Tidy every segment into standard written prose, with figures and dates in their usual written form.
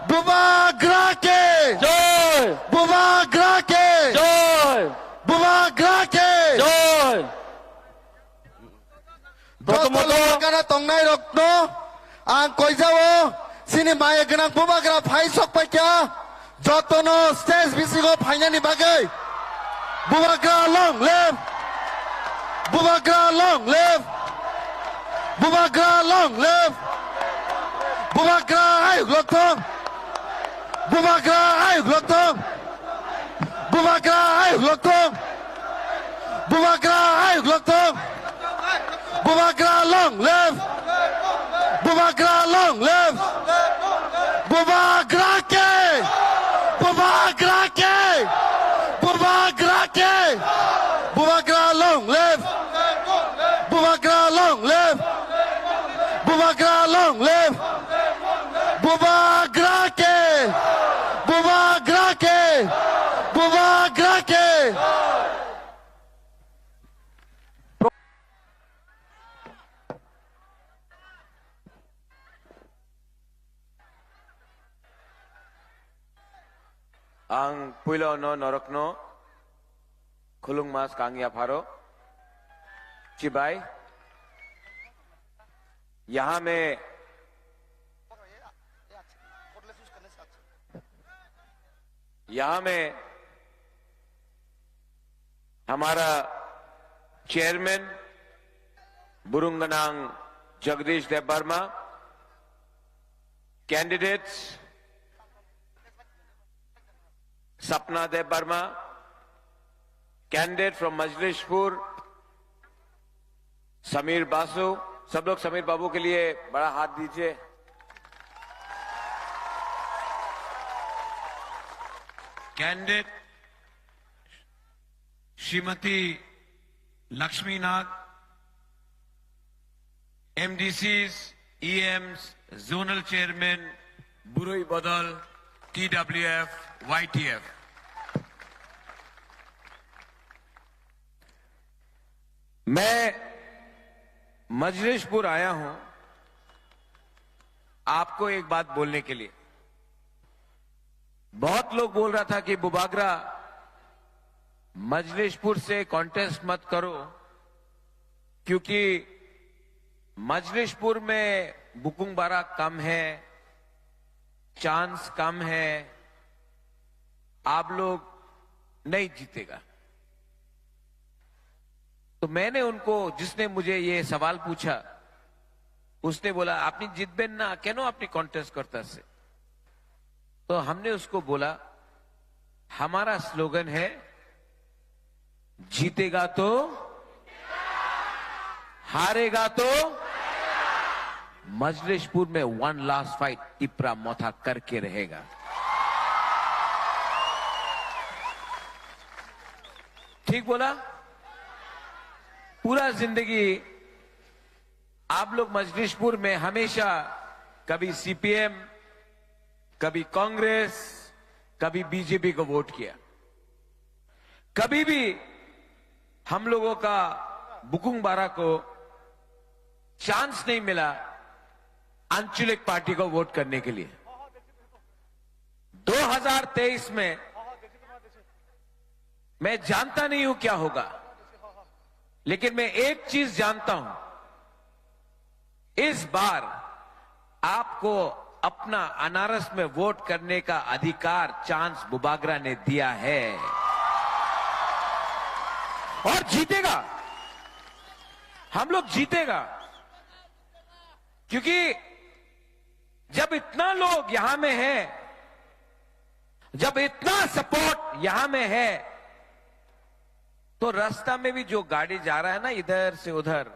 বুবাগ্রা কে জয়, বুবাগ্রা কে জয়, বুবাগ্রা কে জয়। প্রথমত প্রথমত তংনাই রত্ন আং কইজাও সিনি মায়ে গনাং বুবাগ্রা ফাই সকপাইকা যতন স্টেজ বিসিগো ফাইনানি বাগै বুবাগ্রা লং লেভ বুবাগ্রা লং লেভ বুবাগ্রা লং লেভ বুবাগ্রা আই লথং বুবাগ্রা আই লথং বুবাগ্রা আই লথং বুবাগ্রা আই লথং বুবাগ্রা লং লেভ বুবাগ্রা লং লেভ বুবাগ্রা কে বুবাগ্রা কে বুবাগ্রা কে বুবাগ্রা লং লেভ বুবাগ্রা লং লেভ বুবাগ্রা লং লেভ বুবাগ্রা কে বুবাগ্রা কে বুবাগ্রা কে Ang puilo no norokno khulung mas kangya pharo चिबाई यहां में हमारा चेयरमैन बुरुंगनांग जगदीश देव वर्मा, कैंडिडेट्स सपना देव वर्मा, कैंडिडेट फ्रॉम मजलिसपुर समीर बासु, सब लोग समीर बाबू के लिए बड़ा हाथ दीजिए। कैंडिडेट श्रीमती लक्ष्मी नाग, एमडीसीज, ईएम्स, जोनल चेयरमैन बुरुई बदल, टीडब्ल्यूएफ, वाईटीएफ। मैं मजलिसपुर आया हूं आपको एक बात बोलने के लिए। बहुत लोग बोल रहा था कि बुबाग्रा मजलिसपुर से कॉन्टेस्ट मत करो क्योंकि मजलिसपुर में बुकुंग बारा कम है, चांस कम है, आप लोग नहीं जीतेगा। तो मैंने उनको, जिसने मुझे ये सवाल पूछा, उसने बोला आपने जितबेन ना केनो अपनी कॉन्टेस्ट करता से। तो हमने उसको बोला हमारा स्लोगन है जीतेगा तो, हारेगा तो मजलिसपुर में वन लास्ट फाइट टिपरा मोथा करके रहेगा। ठीक बोला? पूरा जिंदगी आप लोग मजलिसपुर में हमेशा कभी सीपीएम, कभी कांग्रेस, कभी बीजेपी को वोट किया। कभी भी हम लोगों का बुकुंग बारा को चांस नहीं मिला आंचलिक पार्टी को वोट करने के लिए। 2023 में मैं जानता नहीं हूं क्या होगा, लेकिन मैं एक चीज जानता हूं, इस बार आपको अपना अनारस में वोट करने का अधिकार, चांस बुबाग्रा ने दिया है और जीतेगा। हम लोग जीतेगा क्योंकि जब इतना लोग यहां में है, जब इतना सपोर्ट यहां में है, तो रास्ता में भी जो गाड़ी जा रहा है ना इधर से उधर,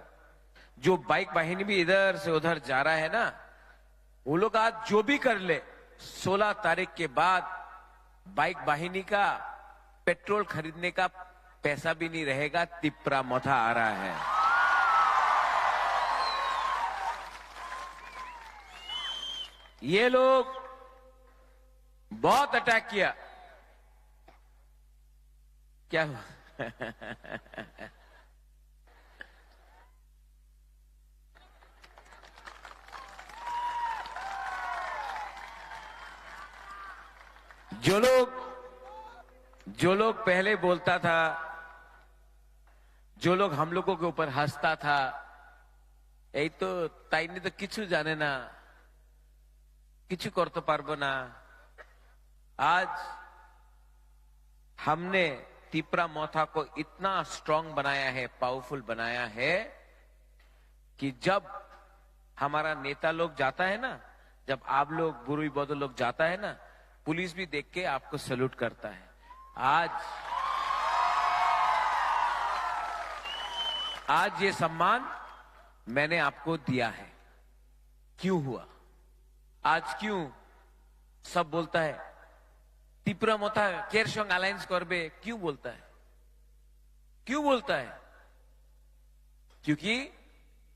जो बाइक वाहिनी भी इधर से उधर जा रहा है ना, वो लोग आज जो भी कर ले, 16 तारीख के बाद बाइक वाहिनी का पेट्रोल खरीदने का पैसा भी नहीं रहेगा। तिपरा मोथा आ रहा है। ये लोग बहुत अटैक किया। क्या हुआ? जो लोग पहले बोलता था, जो लोग हम लोगों के ऊपर हंसता था, यही तो ताईने तो किचु जाने ना, किचु करते पारबो ना। आज हमने तिपरा मोथा को इतना स्ट्रांग बनाया है, पावरफुल बनाया है कि जब हमारा नेता लोग जाता है ना, जब आप लोग बुरुई बदल लोग जाता है ना, पुलिस भी देख के आपको सैल्यूट करता है। आज ये सम्मान मैंने आपको दिया है। क्यों हुआ आज? क्यों सब बोलता है तिपरा मोथा केर संग अलायंस करबे? क्यों बोलता है? क्यों बोलता है? क्योंकि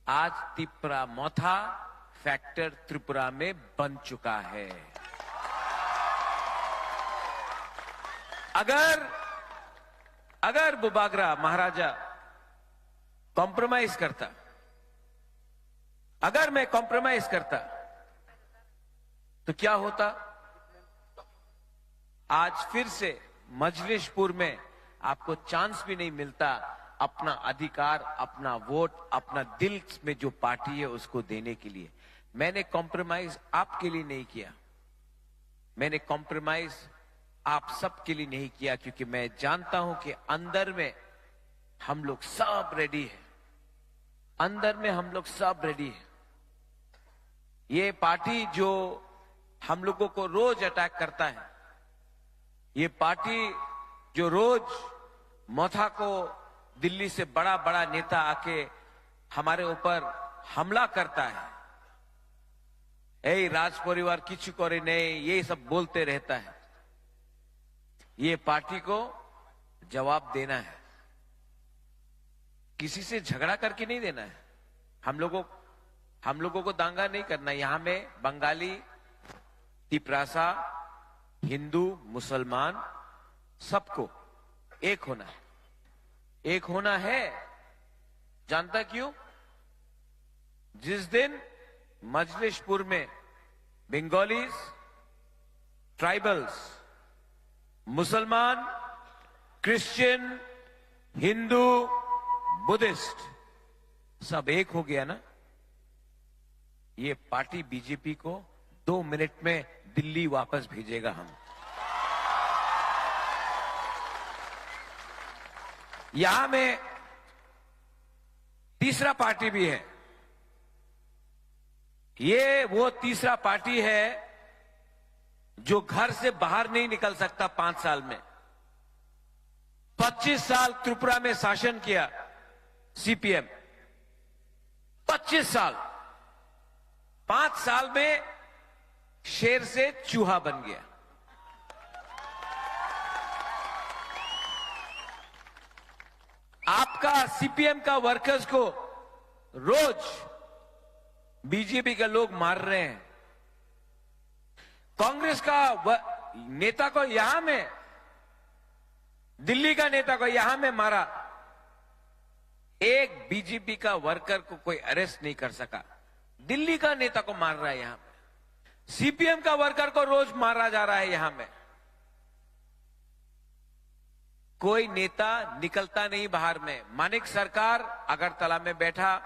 आज तिपरा मोथा फैक्टर त्रिपुरा में बन चुका है। अगर बुबागरा महाराजा कॉम्प्रोमाइज करता, अगर मैं कॉम्प्रोमाइज करता तो क्या होता? आज फिर से मजलिसपुर में आपको चांस भी नहीं मिलता अपना अधिकार, अपना वोट, अपना दिल में जो पार्टी है उसको देने के लिए। मैंने कॉम्प्रोमाइज आपके लिए नहीं किया, मैंने कॉम्प्रोमाइज आप सबके लिए नहीं किया, क्योंकि मैं जानता हूं कि अंदर में हम लोग सब रेडी है, अंदर में हम लोग सब रेडी है। ये पार्टी जो हम लोगों को रोज अटैक करता है, ये पार्टी जो रोज मोथा को दिल्ली से बड़ा बड़ा नेता आके हमारे ऊपर हमला करता है, राज परिवार किछु करे नहीं, ये सब बोलते रहता है, ये पार्टी को जवाब देना है। किसी से झगड़ा करके नहीं देना है। हम लोगों को दांगा नहीं करना। यहां में बंगाली, तिपरासा, हिंदू, मुसलमान सबको एक होना है। एक होना है। जानता क्यों? जिस दिन मजलिसपुर में बंगालीज, ट्राइबल्स, मुसलमान, क्रिश्चियन, हिंदू, बुद्धिस्ट सब एक हो गया ना, ये पार्टी बीजेपी को 2 मिनट में दिल्ली वापस भेजेगा। हम यहां में तीसरा पार्टी भी है। ये वो तीसरा पार्टी है जो घर से बाहर नहीं निकल सकता 5 साल में। 25 साल त्रिपुरा में शासन किया सीपीएम, 25 साल। 5 साल में शेर से चूहा बन गया। आपका सीपीएम का वर्कर्स को रोज बीजेपी के लोग मार रहे हैं। कांग्रेस का नेता को यहां में, दिल्ली का नेता को यहां में मारा। एक बीजेपी का वर्कर को कोई अरेस्ट नहीं कर सका। दिल्ली का नेता को मार रहा है यहां में। सीपीएम का वर्कर को रोज मारा जा रहा है यहां में। कोई नेता निकलता नहीं बाहर में। मानिक सरकार अगरतला में बैठा,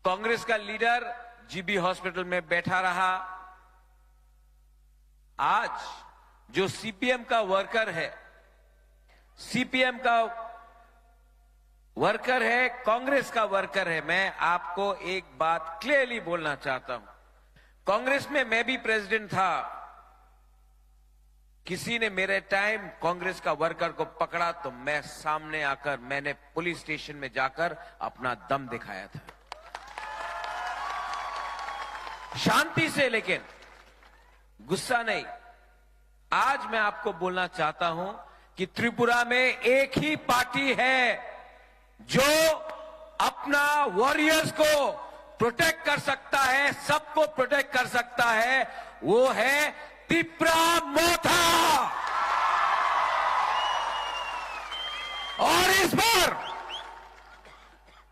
कांग्रेस का लीडर जीबी हॉस्पिटल में बैठा रहा। आज जो सीपीएम का वर्कर है, सीपीएम का वर्कर है, कांग्रेस का वर्कर है, मैं आपको एक बात क्लियरली बोलना चाहता हूं। कांग्रेस में मैं भी प्रेसिडेंट था। किसी ने मेरे टाइम कांग्रेस का वर्कर को पकड़ा तो मैं सामने आकर, मैंने पुलिस स्टेशन में जाकर अपना दम दिखाया था, शांति से, लेकिन गुस्सा नहीं। आज मैं आपको बोलना चाहता हूं कि त्रिपुरा में एक ही पार्टी है जो अपना वॉरियर्स को प्रोटेक्ट कर सकता है, सबको प्रोटेक्ट कर सकता है, वो है तिपरा मोथा। और इस बार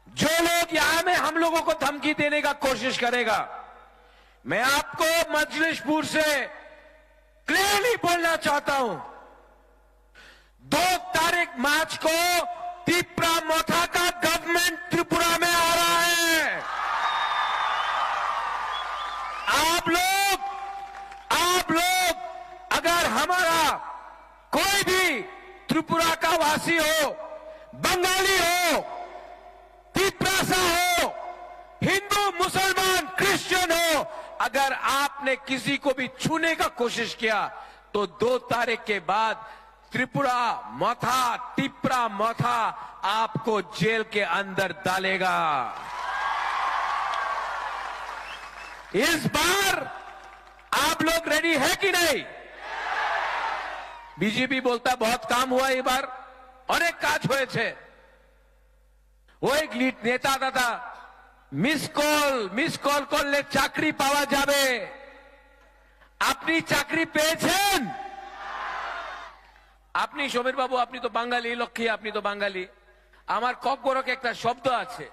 जो लोग यहां में हम लोगों को धमकी देने का कोशिश करेगा, मैं आपको मजलिसपुर से क्लियरली बोलना चाहता हूं, 2 तारीख मार्च को तिप्रा मोथा का गवर्नमेंट त्रिपुरा में आ रहा है। आप लोग अगर हमारा कोई भी त्रिपुरा का वासी हो, बंगाली हो, तिप्रासा हो, हिंदू, मुसलमान, क्रिश्चियन हो, अगर आपने किसी को भी छूने का कोशिश किया तो 2 तारीख के बाद त्रिपुरा मोथा, तिप्रा मोथा आपको जेल के अंदर डालेगा। इस बार आप लोग रेडी है कि नहीं? बीजेपी बोलता बहुत काम हुआ ये बार, अनेक काज हुए थे। वो एक लीड नेता आता था, मिस कॉल করলে চাকরি পাওয়া যাবে। আপনি চাকরি পেয়েছেন? আপনি সমীর বাবু, আপনি তো বাঙালি, লক্ষ্মী আপনি তো বাঙালি। আমার ককবরক একটা শব্দ আছে,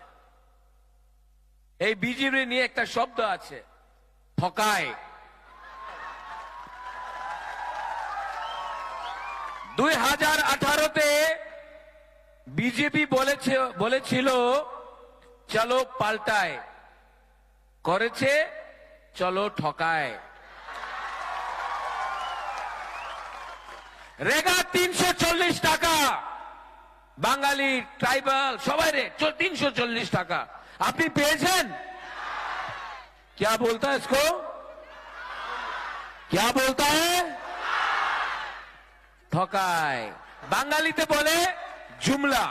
এই বিজেপি নিয়ে একটা শব্দ আছে, ঠকায়। 2018-তে বিজেপি বলেছিল চলো পাল্টায়, করেছে চলো ঠকায়। রেগা 340 টাকা, বাঙালি, ট্রাইবাল সবাই রে 340 টাকা আপনি পেয়েছেন? क्या बोलता है इसको? क्या बोलता है? ঠকায়। বাঙালিতে বলে जुमला,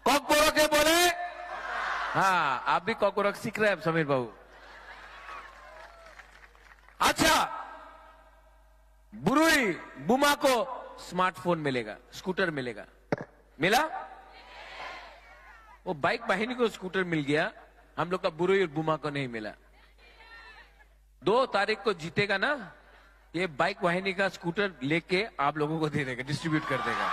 ককবরকে বলে, हाँ आप भी कॉकबरक सीख रहे हैं समीर बाबू। अच्छा, बुरुई बुमा को स्मार्टफोन मिलेगा, स्कूटर मिलेगा, मिला? वो बाइक वाहिनी को स्कूटर मिल गया, हम लोग का बुरुई और बुमा को नहीं मिला। 2 तारीख को जीतेगा ना, ये बाइक वाहिनी का स्कूटर लेके आप लोगों को दे देगा, डिस्ट्रीब्यूट कर देगा।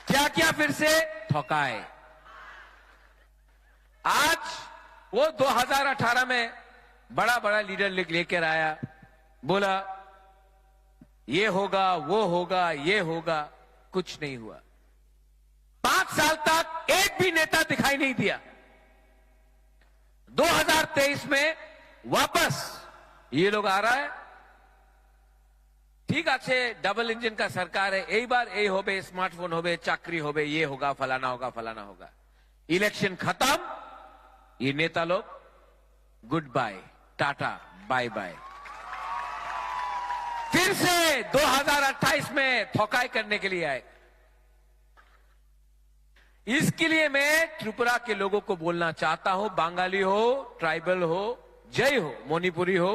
क्या क्या फिर से ठकाए। आज वो 2018 में बड़ा बड़ा लीडर लेकर आया, बोला ये होगा, वो होगा, ये होगा, कुछ नहीं हुआ। 5 साल तक एक भी नेता दिखाई नहीं दिया। 2023 में वापस ये लोग आ रहा है। ठीक আছে, डबल इंजन का सरकार है, यही बार यही होबे, स्मार्टफोन होबे, चाकरी होबे, ये होगा, फलाना होगा, फलाना होगा। इलेक्शन खत्म, ये नेता लोग goodbye, tata bye bye. फिर से 2028 में ठोकाई करने के लिए आए। इसके लिए मैं त्रिपुरा के लोगों को बोलना चाहता हूं, बंगाली हो, ट्राइबल हो, जय हो, मणिपुरी हो,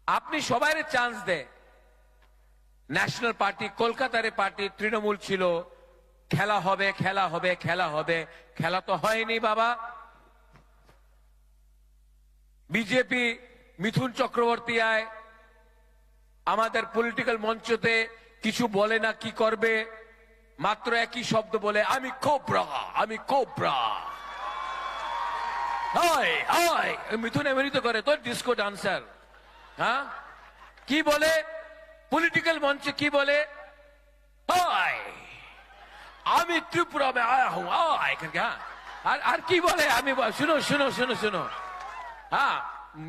আপনি সবাইরে চান্স দে। ন্যাশনাল পার্টি, কলকাতার পার্টি, তৃণমূল ছিল, খেলা হবে, খেলা হবে, খেলা হবে, খেলা তো হয়নি বাবা। বিজেপি মিথুন চক্রবর্তী আয় আমাদের পলিটিক্যাল মঞ্চতে কিছু বলে না, কি করবে, মাত্র একই শব্দ বলে, আমি কোবরা, আমি কোবরা। হয় হয়, মিথুন এমনি তো করে তো, ডিস্কো ডান্সার। हाँ की बोले पॉलिटिकल मंच, की बोले हाय आमी त्रिपुरा में आया हूं आय करके। हाँ और की बोले, आमी सुनो सुनो सुनो सुनो, हाँ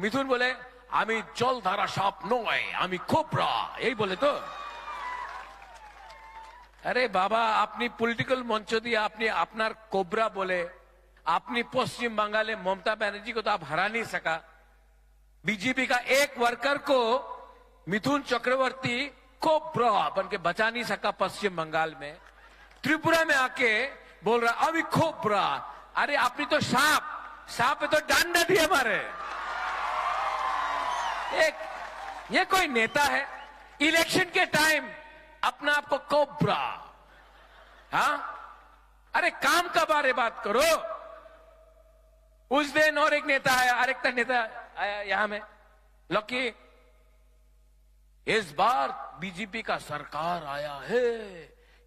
मिथुन बोले आमी जलधारा साप नय, आमी कोबरा, यही बोले तो। अरे बाबा, अपनी पॉलिटिकल मंच दिए आपने अपना कोबरा बोले, अपनी पश्चिम बंगाल में ममता बनर्जी को तो आप हरा नहीं सका। बीजेपी का एक वर्कर को मिथुन चक्रवर्ती कोबरा बन के बचा नहीं सका पश्चिम बंगाल में। त्रिपुरा में आके बोल रहा अभी कोबरा। अरे आपने तो सांप, सांप पे तो डंडा दिया हमारे। एक ये कोई नेता है इलेक्शन के टाइम अपना आपको कोबरा? हाँ अरे काम का बारे बात करो। उस दिन और एक नेता आया, अरेकता नेता आया यहां में, लकी इस बार बीजेपी का सरकार आया है,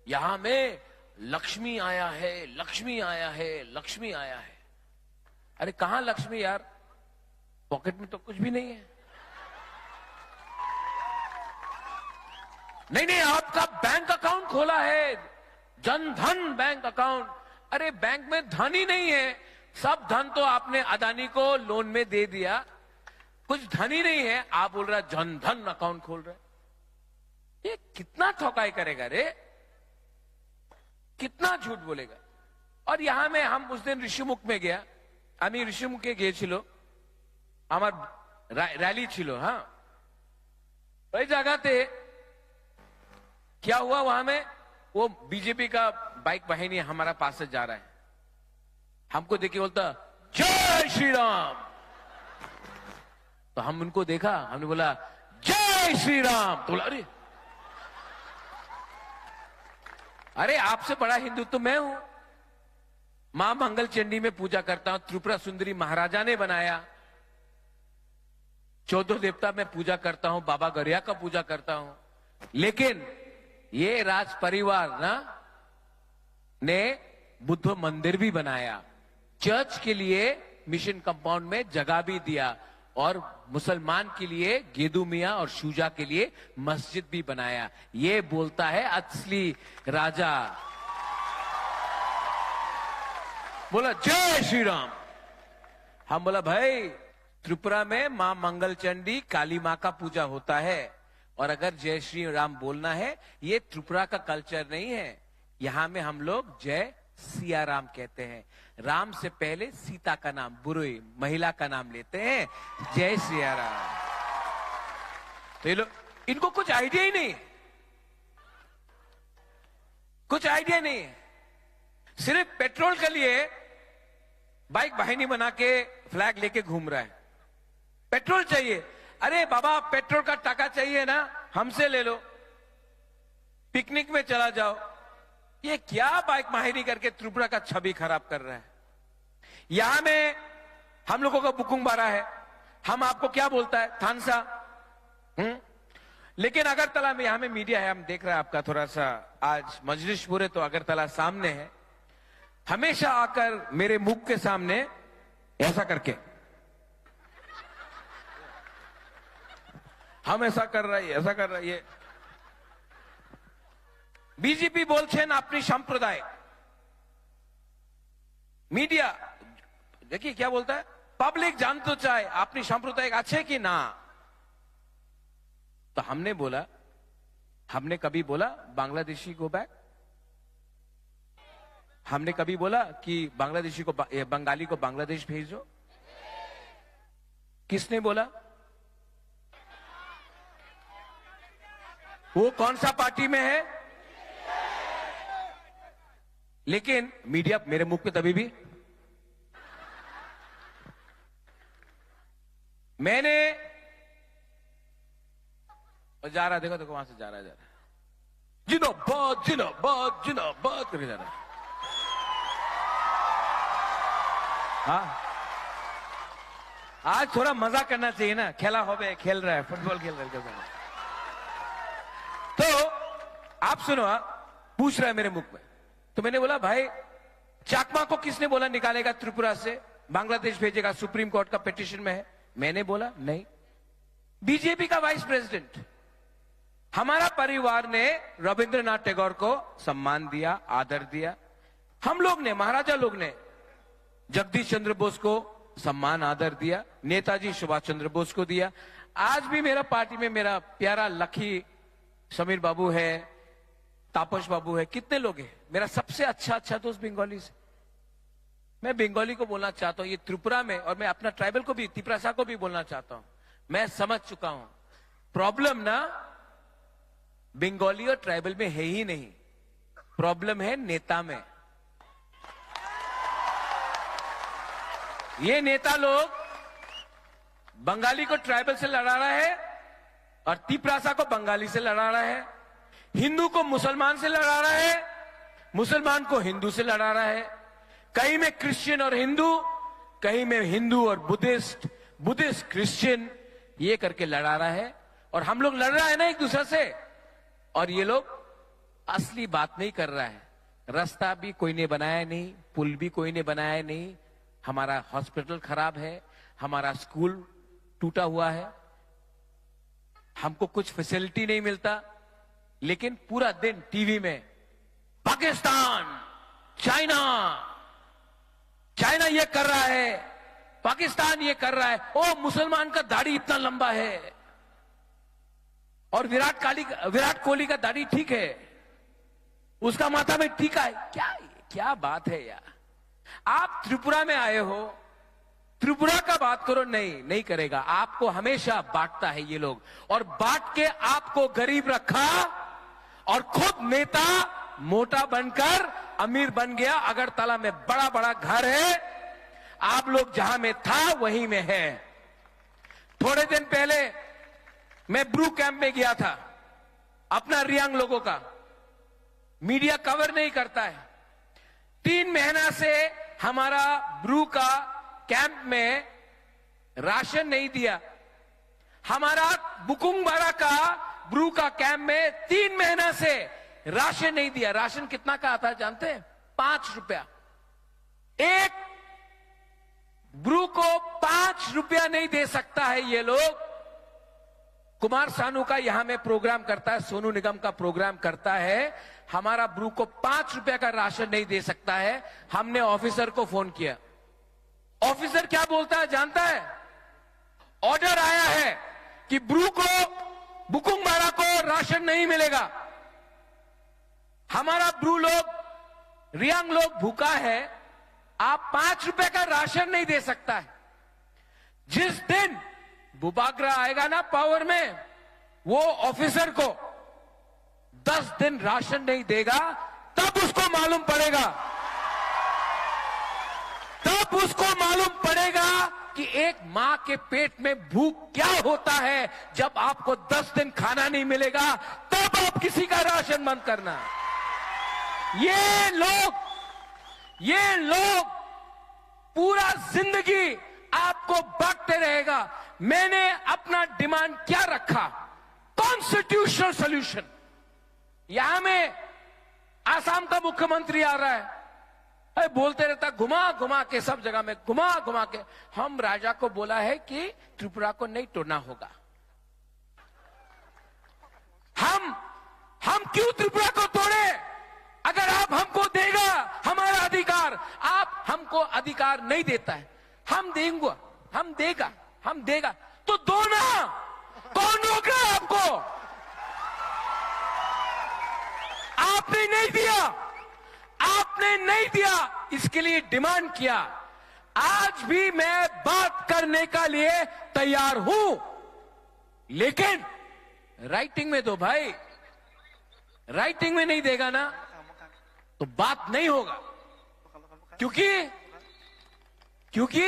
यहां में लक्ष्मी आया है, लक्ष्मी आया है, लक्ष्मी आया है। अरे कहां लक्ष्मी यार? पॉकेट में तो कुछ भी नहीं है। नहीं, आपका बैंक अकाउंट खोला है, जनधन बैंक अकाउंट। अरे बैंक में धन ही नहीं है, सब धन तो आपने अदानी को लोन में दे दिया, कुछ धन ही नहीं है, आप बोल रहा जनधन अकाउंट खोल रहे। ये कितना ठोकाई करेगा रे, कितना झूठ बोलेगा। और यहां में हम उस दिन ऋषिमुख में गया, আমি ঋষিমুখে গিয়েছিল, আমার रैली छिलो। हाँ, वही जगहते क्या हुआ, वहां में वो बीजेपी का बाइक वाहिनी हमारा पास से जा रहा है, हमको देख के बोलता जय श्री राम। तो हम उनको देखा, हमने बोला जय श्री राम, तो बोला अरे आपसे बड़ा हिंदू तो मैं हूं, मां मंगल चंडी में पूजा करता हूं, त्रिपुरा सुंदरी महाराजा ने बनाया, 14 देवता में पूजा करता हूं, बाबा गरिया का पूजा करता हूं, लेकिन ये राज परिवार ना ने बुद्ध मंदिर भी बनाया, चर्च के लिए मिशन कंपाउंड में जगह भी दिया, और मुसलमान के लिए गेदू मियां और शूजा के लिए मस्जिद भी बनाया। ये बोलता है असली राजा। बोला जय श्री राम। हम बोला भाई त्रिपुरा में मां मंगल चंडी काली मां का पूजा होता है, और अगर जय श्री राम बोलना है, ये त्रिपुरा का कल्चर नहीं है, यहां में हम लोग जय सिया राम कहते हैं। राम से पहले सीता का नाम, बुरुई महिला का नाम लेते हैं, जय सिया राम। तो ये लोग, इनको कुछ आइडिया ही नहीं, कुछ आइडिया नहीं है, सिर्फ पेट्रोल के लिए बाइक वाहिनी बना के फ्लैग लेके घूम रहा है। पेट्रोल चाहिए, अरे बाबा पेट्रोल का टाका चाहिए ना, हमसे ले लो, पिकनिक में चला जाओ। ये क्या बाइक वाहिनी करके त्रिपुरा का छवि खराब कर रहा है। यहां में हम लोगों का बुकुंग बारा है, हम आपको क्या बोलता है थानसा, लेकिन अगरतला में, यहां में मीडिया है, हम देख रहे हैं आपका थोड़ा सा, आज मजलिस पूरे तो अगरतला सामने है, हमेशा आकर मेरे मुख के सामने ऐसा करके, हम ऐसा कर रहा है, ऐसा कर रहा है। ये बीजेपी बोलছেন अपनी संप्रदाय, मीडिया देखिए क्या बोलता है, पब्लिक जान तो चाहे अपनी सांप्रदायिक अच्छे कि ना। तो हमने बोला, हमने कभी बोला बांग्लादेशी गो बैक? हमने कभी बोला कि बांग्लादेशी को, बंगाली को बांग्लादेश भेजो? किसने बोला? वो कौन सा पार्टी में है? लेकिन मीडिया मेरे मुख पे तभी भी, मैंने जा रहा, देखो देखो वहां से जा रहा है, जिन्दाबाद जिन्दाबाद जिन्दाबाद करके जा रहा है। हाँ, आज थोड़ा मजा करना चाहिए ना, खेला हो बे, खेल रहा है, फुटबॉल खेल रहा है। तो आप सुनो, पूछ रहा है मेरे मुख में, तो मैंने बोला भाई चाकमा को किसने बोला निकालेगा त्रिपुरा से, बांग्लादेश भेजेगा, सुप्रीम कोर्ट का पिटीशन में है? मैंने बोला नहीं, बीजेपी का वाइस प्रेसिडेंट। हमारा परिवार ने रविंद्रनाथ टैगोर को सम्मान दिया, आदर दिया, हम लोग ने, महाराजा लोग ने जगदीश चंद्र बोस को सम्मान आदर दिया, नेताजी सुभाष चंद्र बोस को दिया। आज भी मेरा पार्टी में मेरा प्यारा लखी समीर बाबू है, तापस बाबू है, कितने लोग हैं। मेरा सबसे अच्छा दोस्त बंगाली से, मैं बंगाली को बोलना चाहता हूं ये त्रिपुरा में, और मैं अपना ट्राइबल को भी, तिपरासा को भी बोलना चाहता हूं, मैं समझ चुका हूं प्रॉब्लम ना बंगाली और ट्राइबल में है ही नहीं, प्रॉब्लम है नेता में। ये नेता लोग बंगाली को ट्राइबल से लड़ा रहा है, और तिपरासा को बंगाली से लड़ा रहा है, हिंदू को मुसलमान से लड़ा रहा है, मुसलमान को हिंदू से लड़ा रहा है, कहीं में क्रिश्चियन और हिंदू, कहीं में हिंदू और बुद्धिस्ट, बुद्धिस्ट क्रिश्चियन, ये करके लड़ा रहा है। और हम लोग लड़ रहा है ना एक दूसरे से, और ये लोग असली बात नहीं कर रहा है। रास्ता भी कोई ने बनाया नहीं, पुल भी कोई ने बनाया नहीं, हमारा हॉस्पिटल खराब है, हमारा स्कूल टूटा हुआ है, हमको कुछ फैसिलिटी नहीं मिलता, लेकिन पूरा दिन टीवी में पाकिस्तान, चाइना ये कर रहा है, पाकिस्तान ये कर रहा है, ओ मुसलमान का दाढ़ी इतना लंबा है, और विराट कोहली का दाढ़ी ठीक है, उसका माथा में टीका है। क्या बात है यार। आप त्रिपुरा में आए हो, त्रिपुरा का बात करो, नहीं करेगा। आपको हमेशा बांटता है ये लोग, और बांट के आपको गरीब रखा, और खुद नेता मोटा बनकर अमीर बन गया। अगरतला में बड़ा बड़ा घर है, आप लोग जहां में था वहीं में है। थोड़े दिन पहले मैं ब्रू कैंप में गया था, अपना रियांग लोगों का। मीडिया कवर नहीं करता है। 3 महीना से हमारा ब्रू का कैंप में राशन नहीं दिया। हमारा बुकुंगबारा का ब्रू का कैंप में 3 महीना से राशन नहीं दिया। राशन कितना का आता है जानते हैं? 5 रुपया। एक ब्रू को 5 रुपया नहीं दे सकता है ये लोग। कुमार सानू का यहां में प्रोग्राम करता है, सोनू निगम का प्रोग्राम करता है, हमारा ब्रू को 5 रुपया का राशन नहीं दे सकता है। हमने ऑफिसर को फोन किया। ऑफिसर क्या बोलता है जानता है? ऑर्डर आया है कि ब्रू को, बुकुंगबारा को राशन नहीं मिलेगा। हमारा ब्रू लोग, रियांग लोग भूखा है, आप 5 रुपए का राशन नहीं दे सकता है। जिस दिन बुबागरा आएगा ना पावर में, वो ऑफिसर को 10 दिन राशन नहीं देगा, तब उसको मालूम पड़ेगा, तब उसको मालूम पड़ेगा कि एक मां के पेट में भूख क्या होता है। जब आपको 10 दिन खाना नहीं मिलेगा, तब आप किसी का राशन बंद करना। ये लोग पूरा जिंदगी आपको बांटते रहेगा। मैंने अपना डिमांड क्या रखा? Constitutional solution. यहां में आसाम का मुख्यमंत्री आ रहा है, अरे बोलते रहता घुमा घुमा के, सब जगह में घुमा घुमा के। हम राजा को बोला है कि त्रिपुरा को नहीं तोड़ना होगा। हम क्यों त्रिपुरा को तोड़े? अगर आप हमको देगा हमारा अधिकार, आप हमको अधिकार नहीं देता है, हम देगा तो दो ना। कौन रोक रहा है आपको? आपने नहीं दिया, इसके लिए डिमांड किया। आज भी मैं बात करने का लिए तैयार हूं, लेकिन राइटिंग में दो भाई। राइटिंग में नहीं देगा ना तो बात नहीं होगा, क्योंकि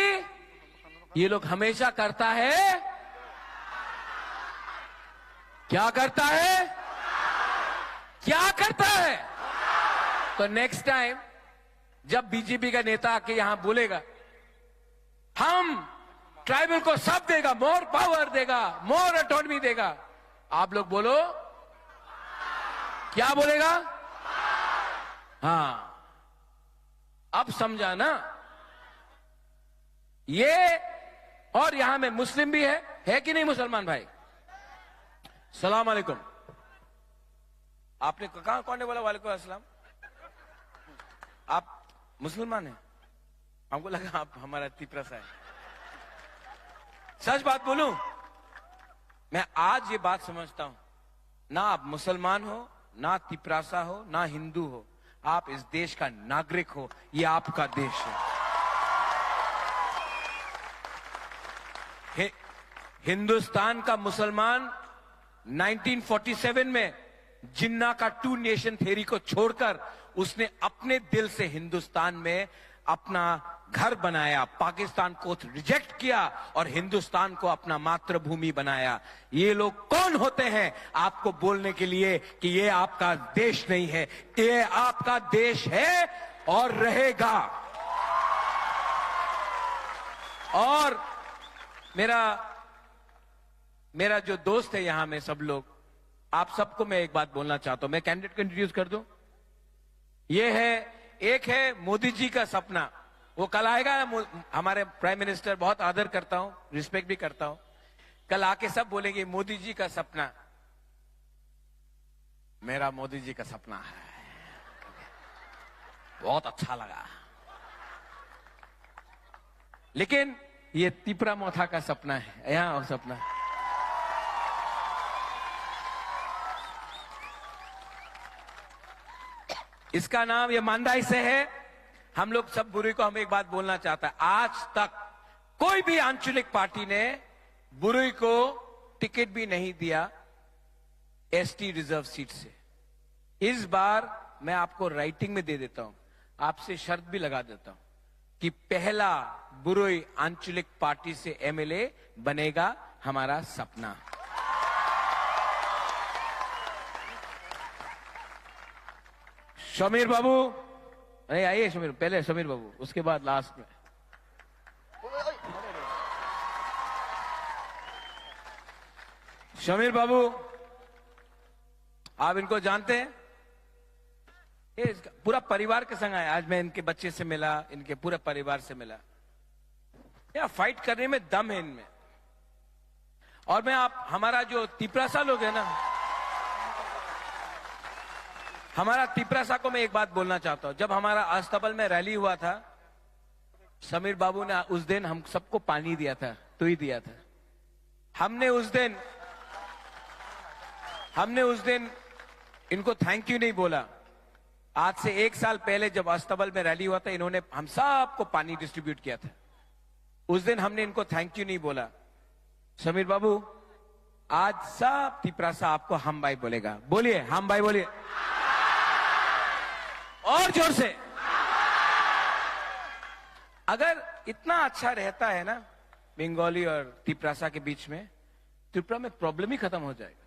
ये लोग हमेशा करता है, क्या करता है? तो नेक्स्ट टाइम जब बीजेपी का नेता आके यहां बोलेगा हम ट्राइबल को सब देगा, मोर पावर देगा, मोर ऑटोनॉमी देगा, आप लोग बोलो क्या बोलेगा? हाँ, अब समझा ना। ये और यहां में मुस्लिम भी है कि नहीं मुसलमान भाई? सलाम अलैकुम। आपने कहा कौन ने बोला वालेकुम अस्सलाम? आप मुसलमान हैं? हमको लगा आप हमारा तिपरसा है। सच बात बोलूं, मैं आज ये बात समझता हूं, ना आप मुसलमान हो, ना तिपरासा हो, ना हिंदू हो, आप इस देश का नागरिक हो। ये आपका देश है। हिंदुस्तान का मुसलमान 1947 में जिन्ना का 2 नेशन थ्योरी को छोड़कर उसने अपने दिल से हिंदुस्तान में अपना घर बनाया, पाकिस्तान को रिजेक्ट किया और हिंदुस्तान को अपना मातृभूमि बनाया। ये लोग कौन होते हैं आपको बोलने के लिए कि ये आपका देश नहीं है? ये आपका देश है और रहेगा। और मेरा जो दोस्त है यहां में सब लोग, आप सबको मैं एक बात बोलना चाहता हूं। मैं कैंडिडेट को इंट्रोड्यूस कर दूं। ये है, एक है मोदी जी का सपना, वो कल आएगा। हमारे प्राइम मिनिस्टर, बहुत आदर करता हूं, रिस्पेक्ट भी करता हूं। कल आके सब बोलेंगे मोदी जी का सपना। मेरा मोदी जी का सपना है, बहुत अच्छा लगा। लेकिन ये तिपरा मोथा का सपना है, यहां और सपना। इसका नाम ये मानदाई से है। हम लोग सब बुरुई को हम एक बात बोलना चाहता है, आज तक कोई भी आंचलिक पार्टी ने बुरुई को टिकट भी नहीं दिया एसटी रिजर्व सीट से। इस बार मैं आपको राइटिंग में दे देता हूं, आपसे शर्त भी लगा देता हूं कि पहला बुरुई आंचलिक पार्टी से एमएलए बनेगा हमारा सपना। समीर बाबू, नहीं आइए समीर, पहले समीर बाबू, उसके बाद लास्ट में। समीर बाबू, आप इनको जानते हैं? ये पूरा परिवार के संग आया। आज मैं इनके बच्चे से मिला, इनके पूरे परिवार से मिला। या फाइट करने में दम है इनमें। और मैं आप हमारा जो तिपरासा लोग है ना, हमारा तिपरासा को मैं एक बात बोलना चाहता हूं। जब हमारा अस्तबल में रैली हुआ था, समीर बाबू ने उस दिन हम सबको पानी दिया था, तो ही दिया था। हमने उस दिन इनको थैंक यू नहीं बोला। आज से 1 साल पहले जब अस्तबल में रैली हुआ था, इन्होंने हम सबको पानी डिस्ट्रीब्यूट किया था। उस दिन हमने इनको थैंक यू नहीं बोला। समीर बाबू, आज सब तिपरासा आपको हम भाई बोलेगा। बोलिए, हम भाई बोलिए और जोर से। अगर इतना अच्छा रहता है ना बंगाली और तिपरासा के बीच में, त्रिपुरा में प्रॉब्लम ही खत्म हो जाएगा।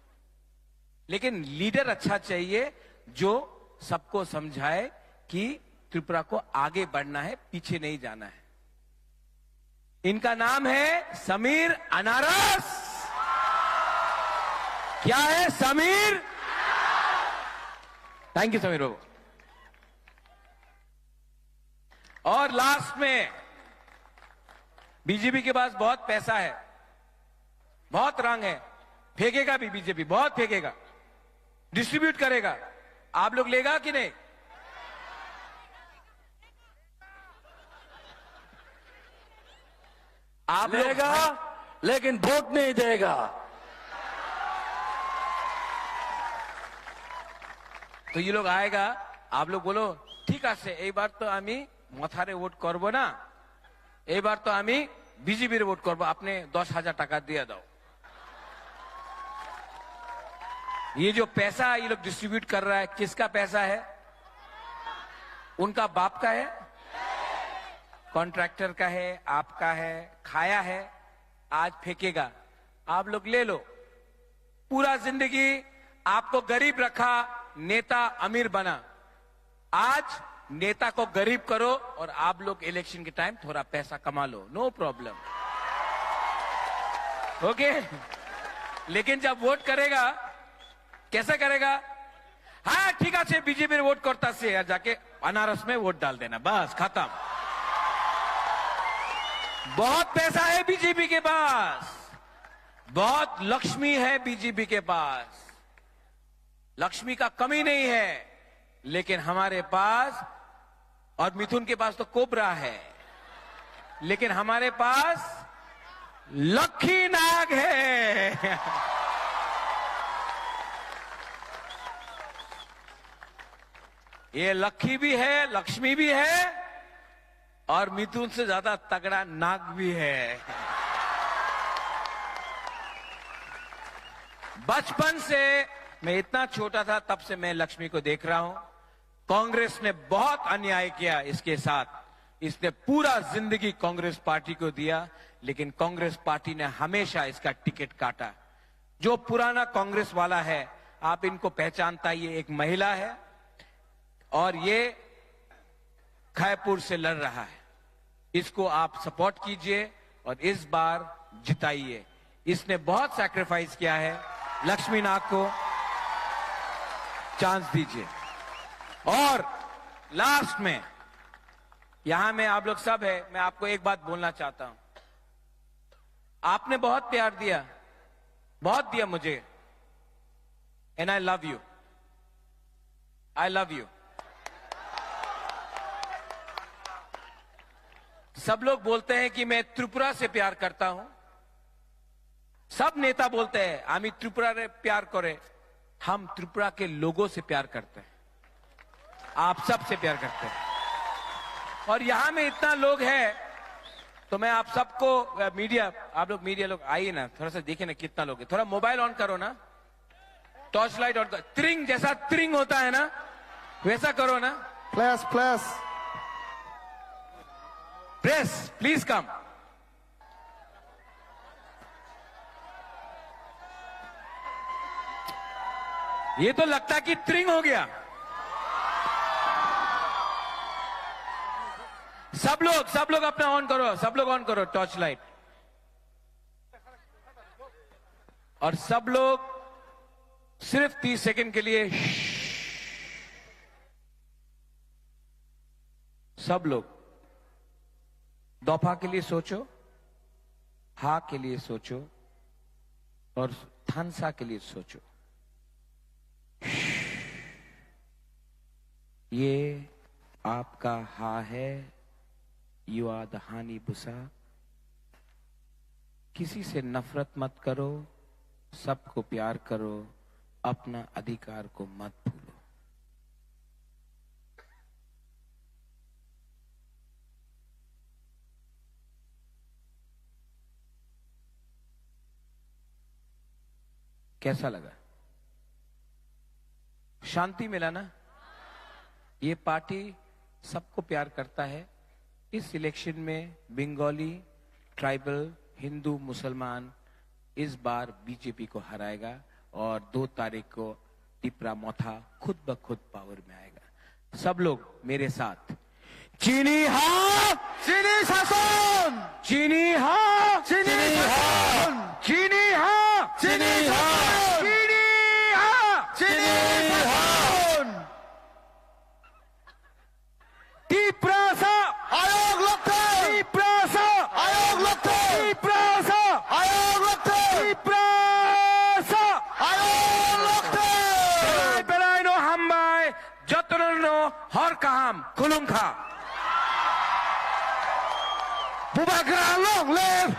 लेकिन लीडर अच्छा चाहिए जो सबको समझाए कि त्रिपुरा को आगे बढ़ना है, पीछे नहीं जाना है। इनका नाम है समीर अनारस। क्या है? समीर। थैंक यू समीर बाबू। और लास्ट में, बीजेपी के पास बहुत पैसा है, बहुत रंग है, फेंकेगा भी बीजेपी, बहुत फेंकेगा, डिस्ट्रीब्यूट करेगा। आप लोग लेगा कि नहीं? आप लेगा, लेकिन वोट नहीं देगा। तो ये लोग आएगा, आप लोग बोलो ठीक আছে, এইবার তো আমি মথারে ভোট করব না, এইবার তো আমি বিজেপির ভোট করব, আপনি 10,000 টাকা দিয়ে দাও। ये जो पैसा ये लोग डिस्ट्रीब्यूट कर रहा है, किसका पैसा है? उनका बाप का है, कॉन्ट्रैक्टर का है, आपका है, खाया है, आज फेंकेगा। आप लोग ले लो। पूरा जिंदगी आपको गरीब रखा, नेता अमीर बना। आज नेता को गरीब करो और आप लोग इलेक्शन के टाइम थोड़ा पैसा कमा लो, नो प्रॉब्लम। ओके? लेकिन जब वोट करेगा, कैसा करेगा? हाँ ठीक है, बीजेपी वोट करता से यार, जाके अनारस में वोट डाल देना, बस खत्म। बहुत पैसा है बीजेपी के पास, बहुत लक्ष्मी है बीजेपी के पास, लक्ष्मी का कमी नहीं है। लेकिन हमारे पास, और मिथुन के पास तो कोबरा है, लेकिन हमारे पास लक्ष्मी नाग है। ये लक्ष्मी भी है, लक्ष्मी भी है, और मिथुन से ज्यादा तगड़ा नाग भी है। बचपन से मैं इतना छोटा था तब से मैं लक्ष्मी को देख रहा हूं। कांग्रेस ने बहुत अन्याय किया इसके साथ, इसने पूरा जिंदगी कांग्रेस पार्टी को दिया, लेकिन कांग्रेस पार्टी ने हमेशा इसका टिकट काटा। जो पुराना कांग्रेस वाला है, आप इनको पहचानता, ये एक महिला है और ये खैपुर से लड़ रहा है। इसको आप सपोर्ट कीजिए और इस बार जिताइए। इसने बहुत सैक्रिफाइस किया है, लक्ष्मी नाग को चांस दीजिए। और लास्ट में, यहां में आप लोग सब है, मैं आपको एक बात बोलना चाहता हूं। आपने बहुत प्यार दिया, बहुत दिया मुझे, and I love you, I love you. सब लोग बोलते हैं कि मैं त्रिपुरा से प्यार करता हूं, सब नेता बोलते हैं आमी त्रिपुरा रे प्यार करे, हम त्रिपुरा के लोगों से प्यार करते हैं, आप सब से प्यार करते हैं। और यहां में इतना लोग हैं तो मैं आप सबको, मीडिया, आप लोग मीडिया लोग आइए ना, थोड़ा सा देखिए ना कितना लोग है, थोड़ा मोबाइल ऑन करो ना, टॉर्च लाइट ऑन करो, त्रिंग जैसा त्रिंग होता है ना वैसा करो ना, Please, please. Press please come. ये तो लगता कि त्रिंग हो गया। सब लोग अपना ऑन करो, सब लोग ऑन करो टॉर्च लाइट, और सब लोग सिर्फ 30 सेकंड के लिए, सब लोग दोपा के लिए सोचो, हा के लिए सोचो, और थानसा के लिए सोचो। ये आपका हा है, यू आर द हानी बुसा। किसी से नफरत मत करो, सबको प्यार करो, अपना अधिकार को मत भूलो। कैसा लगा? शांति मिला ना? ये पार्टी सबको प्यार करता है। इस इलेक्शन में बंगाली, ट्राइबल, हिंदू, मुसलमान इस बार बीजेपी को हराएगा, और 2 तारीख को टिपरा मोथा खुद ब खुद पावर में आएगा। सब लोग मेरे साथ, चीनी हाँ, चीनी शासन, चीनी हाँ, चीनी शासन, चीनी हाँ, चीनी शासन, चीनी हाँ, चीनी शासन। टिप्रासा आयोग लगते, टिप्रासा आयोग लगते, टिप्रासा आयोग लगते, टिप्रासा आयोग लगते। बेलाय नो हामबाय जतन नो हर काम खुलुंखा। Bubagra long live,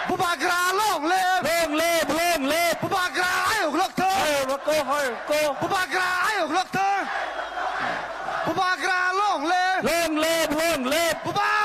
Bubagra long live, long live Bubagra ayog लगते, Bubagra ayog लगते, Bubagra long live, long live Bubagra